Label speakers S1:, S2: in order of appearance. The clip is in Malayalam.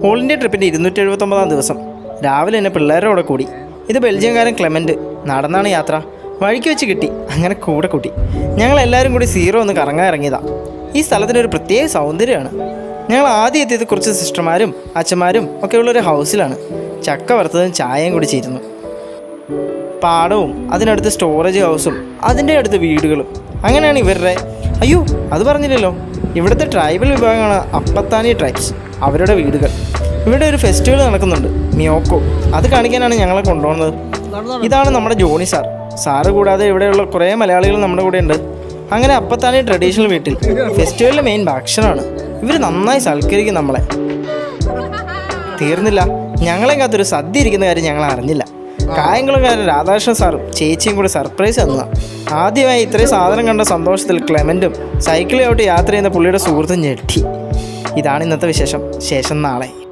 S1: ഓൾ ഇന്ത്യ ട്രിപ്പിൻ്റെ 279 ദിവസം രാവിലെ തന്നെ പിള്ളേരോടെ കൂടി. ഇത് ബെൽജിയംകാരൻ ക്ലെമൻറ്റ്. നടന്നാണ് യാത്ര. വഴിക്ക് വെച്ച് കിട്ടി, അങ്ങനെ കൂടെ കൂട്ടി. ഞങ്ങളെല്ലാവരും കൂടി സീറോ ഒന്ന് കറങ്ങാൻ ഇറങ്ങിയതാണ്. ഈ സ്ഥലത്തിനൊരു പ്രത്യേക സൗന്ദര്യമാണ്. ഞങ്ങൾ ആദ്യം എത്തിയത് കുറച്ച് സിസ്റ്റർമാരും അച്ഛന്മാരും ഒക്കെ ഉള്ളൊരു ഹൗസിലാണ്. ചക്ക വറുത്തതും ചായയും കുടിച്ചിരുന്നു. പാടവും അതിനടുത്ത് സ്റ്റോറേജ് ഹൗസും അതിൻ്റെ അടുത്ത് വീടുകളും. അങ്ങനെയാണ് ഇവരുടെ അയ്യോ അത് പറഞ്ഞില്ലല്ലോ, ഇവിടുത്തെ ട്രൈബൽ വിഭാഗമാണ് അപ്പത്താനി ട്രൈബ്സ്. അവരുടെ വീടുകൾ. ഇവിടെ ഒരു ഫെസ്റ്റിവൽ നടക്കുന്നുണ്ട്, മിയോക്കോ. അത് കാണിക്കാനാണ് ഞങ്ങളെ കൊണ്ടുപോകുന്നത്. ഇതാണ് നമ്മുടെ ജോണി സാറ് കൂടാതെ ഇവിടെയുള്ള കുറേ മലയാളികൾ നമ്മുടെ കൂടെ ഉണ്ട്. അങ്ങനെ അപ്പത്താനി ട്രഡീഷണൽ വീട്ടിൽ ഫെസ്റ്റിവലിലെ മെയിൻ ഭക്ഷണമാണ്. ഇവർ നന്നായി സൽക്കരിക്കും നമ്മളെ. തീർന്നില്ല, ഞങ്ങളെ കാത്തൊരു സദ്യ ഇരിക്കുന്ന കാര്യം ഞങ്ങൾ അറിഞ്ഞില്ല. കായംകുളംകാരൻ രാധാകൃഷ്ണൻ സാറും ചേച്ചിയും കൂടി സർപ്രൈസ് തന്നതാണ്. ആദ്യമായി ഇത്രയും സാധനം കണ്ട സന്തോഷത്തിൽ ക്ലെമൻറ്റും സൈക്കിളിലോട്ട് യാത്ര ചെയ്യുന്ന പുള്ളിയുടെ സുഹൃത്തും ഞെട്ടി. ഇതാണ് ഇന്നത്തെ വിശേഷം. ശേഷം നാളെ.